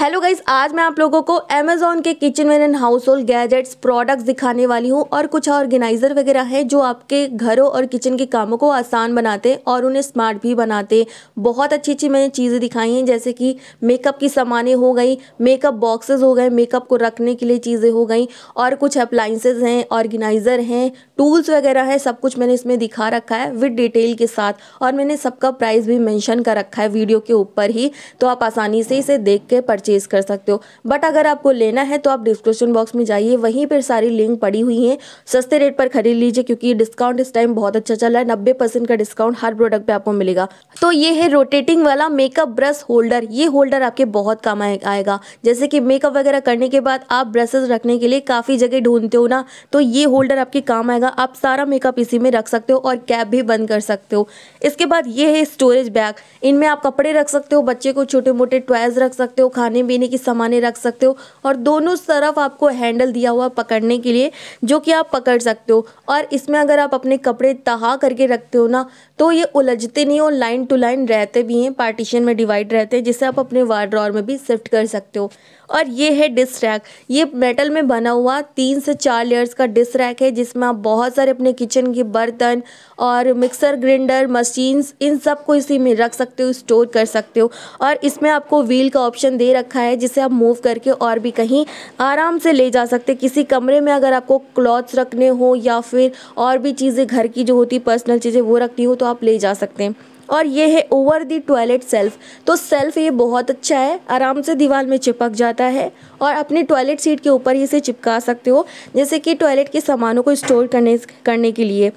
Hello guys, आज मैं आप लोगों को अमेज़ॉन के kitchenware and household gadgets products दिखाने वाली हूँ और कुछ ऑर्गेनाइज़र वगैरह है जो आपके घरों और किचन के कामों को आसान बनाते और उन्हें स्मार्ट भी बनाते। बहुत अच्छी अच्छी मैंने चीज़ें दिखाई हैं, जैसे कि मेकअप की सामानें हो गई, मेकअप बॉक्सेस हो गए, मेकअप को रखने के लिए चीज़ें हो गई, और कुछ अप्लाइंसेज हैं, ऑर्गेनाइज़र हैं, टूल्स वगैरह है। सब कुछ मैंने इसमें दिखा रखा है विद डिटेल के साथ, और मैंने सबका प्राइस भी मेंशन कर रखा है वीडियो के ऊपर ही, तो आप आसानी से इसे देख के परचेज कर सकते हो। बट अगर आपको लेना है तो आप डिस्क्रिप्शन बॉक्स में जाइए, वहीं पर सारी लिंक पड़ी हुई हैं। सस्ते रेट पर खरीद लीजिए क्योंकि डिस्काउंट इस टाइम बहुत अच्छा चल रहा है। 90% का डिस्काउंट हर प्रोडक्ट पे आपको मिलेगा। तो ये है रोटेटिंग वाला मेकअप ब्रश होल्डर। ये होल्डर आपके बहुत काम आएगा। जैसे कि मेकअप वगैरह करने के बाद आप ब्रशेस रखने के लिए काफ़ी जगह ढूंढते हो ना, तो ये होल्डर आपके काम आएगा। आप सारा मेकअप इसी में रख सकते हो और कैप भी बंद कर सकते हो। इसके बाद ये है स्टोरेज बैग। इनमें आप कपड़े रख सकते हो, बच्चे को छोटे मोटे टॉयज रख सकते हो, खाने पीने की सामानें रख सकते हो, और दोनों तरफ आपको हैंडल दिया हुआ पकड़ने के लिए, जो कि आप पकड़ सकते हो। और इसमें अगर आप अपने कपड़े तहा करके रखते हो ना, तो ये उलझते नहीं, और लाइन टू लाइन रहते भी हैं, पार्टीशन में डिवाइड रहते हैं, जिसे आप अपने वार्डरोब में भी शिफ्ट कर सकते हो। और ये है डिश रैक। ये मेटल में बना हुआ 3 से 4 लेयर्स का डिश रैक है, जिसमें आप बहुत सारे अपने किचन के बर्तन और मिक्सर ग्राइंडर मशीन्स, इन सब को इसी में रख सकते हो, स्टोर कर सकते हो। और इसमें आपको व्हील का ऑप्शन दे रखा है, जिसे आप मूव करके और भी कहीं आराम से ले जा सकते हैं। किसी कमरे में अगर आपको क्लॉथ्स रखने हो या फिर और भी चीज़ें घर की जो होती पर्सनल चीज़ें वो रखनी हो, तो आप ले जा सकते हैं। और ये है ओवर दी टॉयलेट सेल्फ। तो सेल्फ ये बहुत अच्छा है, आराम से दीवार में चिपक जाता है, और अपनी टॉयलेट सीट के ऊपर ही इसे चिपका सकते हो, जैसे कि टॉयलेट के सामानों को स्टोर करने के लिए।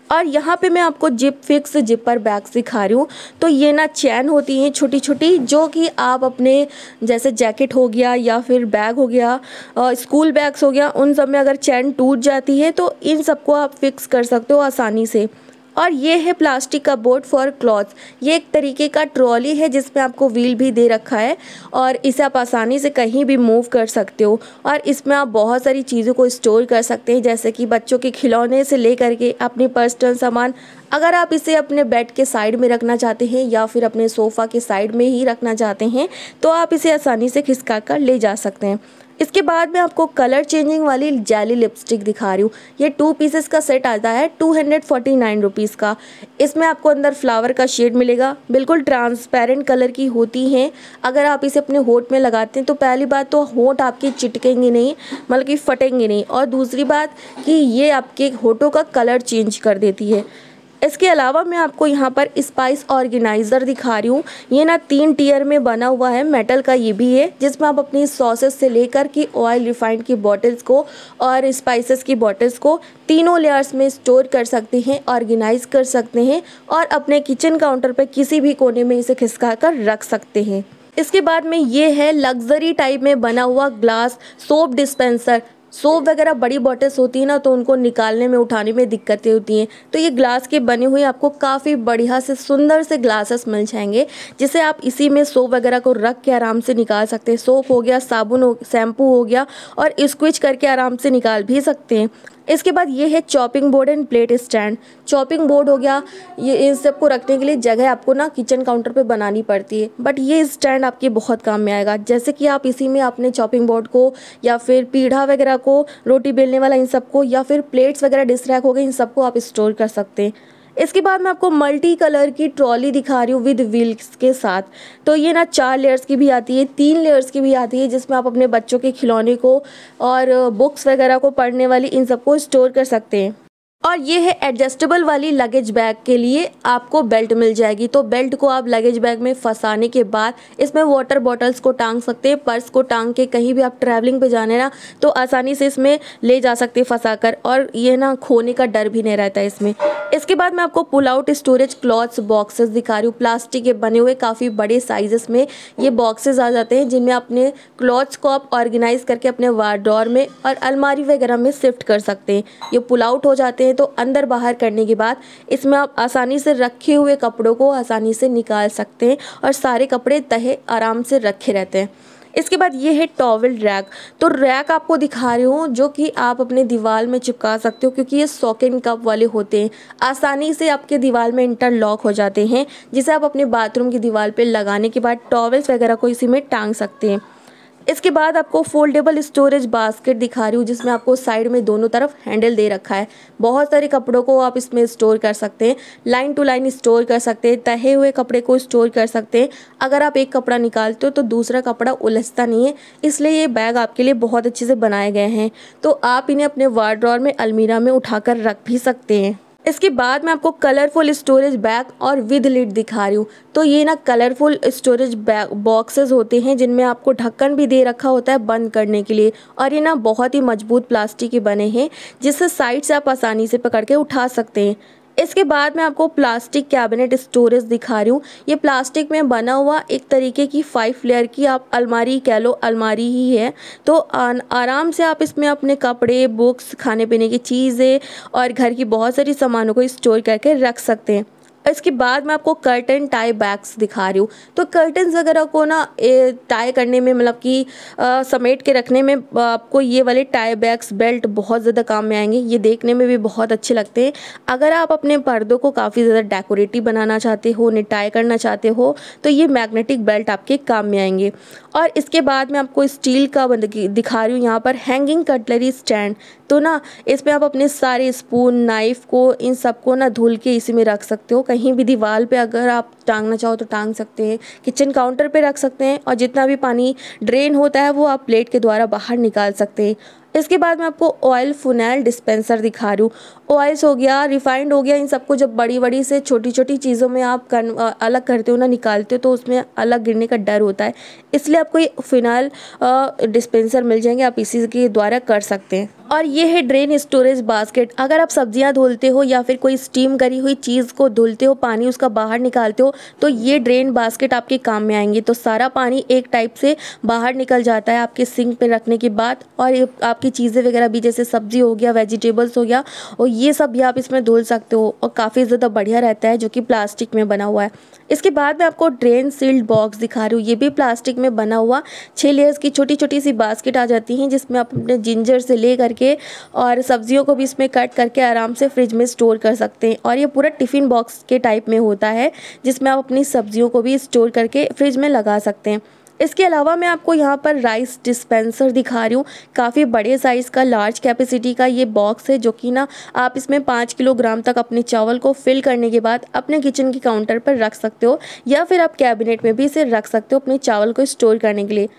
और यहाँ पे मैं आपको जिप फिक्स जिपर बैग सिखा रही हूँ। तो ये ना चैन होती हैं छोटी छोटी, जो कि आप अपने जैसे जैकेट हो गया या फिर बैग हो गया, स्कूल बैग्स हो गया, उन सब में अगर चैन टूट जाती है तो इन सबको आप फिक्स कर सकते हो आसानी से। और ये है प्लास्टिक का बोर्ड फॉर क्लॉथ्स। ये एक तरीके का ट्रॉली है जिसमें आपको व्हील भी दे रखा है, और इसे आप आसानी से कहीं भी मूव कर सकते हो। और इसमें आप बहुत सारी चीज़ों को स्टोर कर सकते हैं, जैसे कि बच्चों के खिलौने से लेकर के अपने पर्सनल सामान। अगर आप इसे अपने बेड के साइड में रखना चाहते हैं या फिर अपने सोफ़ा के साइड में ही रखना चाहते हैं, तो आप इसे आसानी से खिसका कर ले जा सकते हैं। इसके बाद मैं आपको कलर चेंजिंग वाली जेली लिपस्टिक दिखा रही हूँ। ये 2 पीसेस का सेट आता है 249 रुपीज़ का। इसमें आपको अंदर फ्लावर का शेड मिलेगा, बिल्कुल ट्रांसपेरेंट कलर की होती हैं। अगर आप इसे अपने होठ में लगाते हैं तो पहली बात तो होठ आपके चिटकेंगे नहीं, मतलब कि फटेंगे नहीं, और दूसरी बात कि ये आपके होठों का कलर चेंज कर देती है। इसके अलावा मैं आपको यहाँ पर स्पाइस ऑर्गेनाइज़र दिखा रही हूँ। ये ना 3 टियर में बना हुआ है, मेटल का ये भी है, जिसमें आप अपनी सॉसेस से लेकर कि ऑयल रिफाइंड की बॉटल्स को और स्पाइसेस की बॉटल्स को तीनों लेयर्स में स्टोर कर सकते हैं, ऑर्गेनाइज कर सकते हैं, और अपने किचन काउंटर पर किसी भी कोने में इसे खिसका कर रख सकते हैं। इसके बाद में ये है लग्जरी टाइप में बना हुआ ग्लास सोप डिस्पेंसर। सोप वगैरह बड़ी बॉटल्स होती है ना, तो उनको निकालने में उठाने में दिक्कतें होती हैं, तो ये ग्लास के बने हुए आपको काफ़ी बढ़िया से सुंदर से ग्लासेस मिल जाएंगे, जिसे आप इसी में सोप वगैरह को रख के आराम से निकाल सकते हैं। सोप हो गया, साबुन हो, शैम्पू हो गया, और स्क्विच करके आराम से निकाल भी सकते हैं। इसके बाद ये है chopping board end plate stand. Chopping board हो गया, ये इन सब को रखने के लिए जगह आपको ना किचन काउंटर पे बनानी पड़ती है, बट ये स्टैंड आपके बहुत काम में आएगा। जैसे कि आप इसी में अपने चॉपिंग बोर्ड को या फिर पीढ़ा वगैरह को, रोटी बेलने वाला इन सबको, या फिर प्लेट्स वगैरह डिश रैक हो गए, इन सबको आप स्टोर कर सकते हैं। इसके बाद मैं आपको मल्टी कलर की ट्रॉली दिखा रही हूँ विद व्हील्स के साथ। तो ये ना 4 लेयर्स की भी आती है, 3 लेयर्स की भी आती है, जिसमें आप अपने बच्चों के खिलौने को और बुक्स वगैरह को, पढ़ने वाली, इन सबको स्टोर कर सकते हैं। और ये है एडजस्टेबल वाली लगेज बैग के लिए आपको बेल्ट मिल जाएगी। तो बेल्ट को आप लगेज बैग में फंसाने के बाद इसमें वाटर बॉटल्स को टांग सकते हैं, पर्स को टांग के कहीं भी आप ट्रैवलिंग पे जाने ना, तो आसानी से इसमें ले जा सकते हैं फंसा कर, और ये ना खोने का डर भी नहीं रहता है इसमें। इसके बाद मैं आपको pull out storage clothes boxes दिखा रही हूँ। प्लास्टिक के बने हुए काफ़ी बड़े साइजेस में ये बॉक्सेस आ जाते हैं, जिनमें अपने क्लॉथ्स को आप ऑर्गेनाइज करके अपने वार्डरोब में और अलमारी वगैरह में शिफ्ट कर सकते हैं। ये पुल आउट हो जाते हैं, तो अंदर बाहर करने के बाद इसमें आप आसानी से रखे हुए कपड़ों को आसानी से निकाल सकते हैं, और सारे कपड़े तहे आराम से रखे रहते हैं। इसके बाद ये है टॉवेल रैक। तो रैक आपको दिखा रही हूँ, जो कि आप अपने दीवार में चिपका सकते हो, क्योंकि ये सॉकेट कप वाले होते हैं, आसानी से आपके दीवार में इंटरलॉक हो जाते हैं, जिसे आप अपने बाथरूम की दीवार पे लगाने के बाद टॉवेल्स वगैरह को इसी में टांग सकते हैं। इसके बाद आपको फोल्डेबल स्टोरेज बास्केट दिखा रही हूँ, जिसमें आपको साइड में दोनों तरफ हैंडल दे रखा है। बहुत सारे कपड़ों को आप इसमें स्टोर कर सकते हैं, लाइन टू लाइन स्टोर कर सकते हैं, तहे हुए कपड़े को स्टोर कर सकते हैं। अगर आप एक कपड़ा निकालते हो तो दूसरा कपड़ा उलझता नहीं है, इसलिए ये बैग आपके लिए बहुत अच्छे से बनाए गए हैं। तो आप इन्हें अपने वार्डरोब में, अलमीरा में उठाकर रख भी सकते हैं। इसके बाद मैं आपको कलरफुल स्टोरेज बैग और विद लिड दिखा रही हूँ। तो ये ना कलरफुल स्टोरेज बैग बॉक्सेस होते हैं, जिनमें आपको ढक्कन भी दे रखा होता है बंद करने के लिए, और ये ना बहुत ही मजबूत प्लास्टिक के बने हैं, जिससे साइड से आप आसानी से पकड़ के उठा सकते हैं। इसके बाद मैं आपको प्लास्टिक कैबिनेट स्टोरेज दिखा रही हूँ। ये प्लास्टिक में बना हुआ एक तरीके की 5 लेयर की आप अलमारी कह लो, अलमारी ही है। तो आराम से आप इसमें अपने कपड़े, बुक्स, खाने पीने की चीज़ें और घर की बहुत सारी सामानों को स्टोर करके रख सकते हैं। इसके बाद मैं आपको कर्टन टाई बैग्स दिखा रही हूँ। तो कर्टन्स वगैरह को ना टाई करने में, मतलब कि समेट के रखने में आपको ये वाले टाई बैग्स, बेल्ट बहुत ज़्यादा काम में आएंगे। ये देखने में भी बहुत अच्छे लगते हैं। अगर आप अपने पर्दों को काफ़ी ज़्यादा डेकोरेटिव बनाना चाहते हो, उन्हें टाई करना चाहते हो, तो ये मैग्नेटिक बेल्ट आपके काम में आएंगे। और इसके बाद मैं आपको स्टील का दिखा रही हूँ यहाँ पर हैंगिंग कटलरी स्टैंड। तो ना इसमें आप अपने सारे स्पून, नाइफ़ को, इन सबको ना धुल के इसी में रख सकते हो। कहीं भी दीवार पे अगर आप टांगना चाहो तो टांग सकते हैं, किचन काउंटर पे रख सकते हैं, और जितना भी पानी ड्रेन होता है वो आप प्लेट के द्वारा बाहर निकाल सकते हैं। इसके बाद मैं आपको ऑयल फुनेल डिस्पेंसर दिखा रही हूँ। ऑयल्स हो गया, रिफाइंड हो गया, इन सबको जब बड़ी बड़ी से छोटी छोटी चीज़ों में आप अलग करते हो ना, निकालते हो, तो उसमें अलग गिरने का डर होता है। इसलिए आपको ये फिनाइल डिस्पेंसर मिल जाएंगे, आप इसी के द्वारा कर सकते हैं। और ये है ड्रेन स्टोरेज बास्केट। अगर आप सब्जियां धुलते हो या फिर कोई स्टीम करी हुई चीज़ को धुलते हो, पानी उसका बाहर निकालते हो, तो ये ड्रेन बास्केट आपके काम में आएंगे। तो सारा पानी एक टाइप से बाहर निकल जाता है आपके सिंक पे रखने के बाद, और आपकी चीज़ें वगैरह भी, जैसे सब्जी हो गया, वेजिटेबल्स हो गया, और ये सब भी आप इसमें धुल सकते हो, और काफ़ी ज़्यादा बढ़िया रहता है, जो कि प्लास्टिक में बना हुआ है। इसके बाद मैं आपको ड्रेन सील्ड बॉक्स दिखा रही हूँ। ये भी प्लास्टिक में बना हुआ 6 लेयर्स की छोटी छोटी सी बास्केट आ जाती हैं, जिसमें आप अपने जिंजर से ले करके और सब्जियों को भी इसमें कट करके आराम से फ्रिज में स्टोर कर सकते हैं। और ये पूरा टिफ़िन बॉक्स के टाइप में होता है, जिसमें आप अपनी सब्जियों को भी स्टोर करके फ्रिज में लगा सकते हैं। इसके अलावा मैं आपको यहाँ पर राइस डिस्पेंसर दिखा रही हूँ। काफ़ी बड़े साइज़ का, लार्ज कैपेसिटी का ये बॉक्स है, जो कि ना आप इसमें 5 किलोग्राम तक अपने चावल को फिल करने के बाद अपने किचन के काउंटर पर रख सकते हो, या फिर आप कैबिनेट में भी इसे रख सकते हो अपने चावल को स्टोर करने के लिए।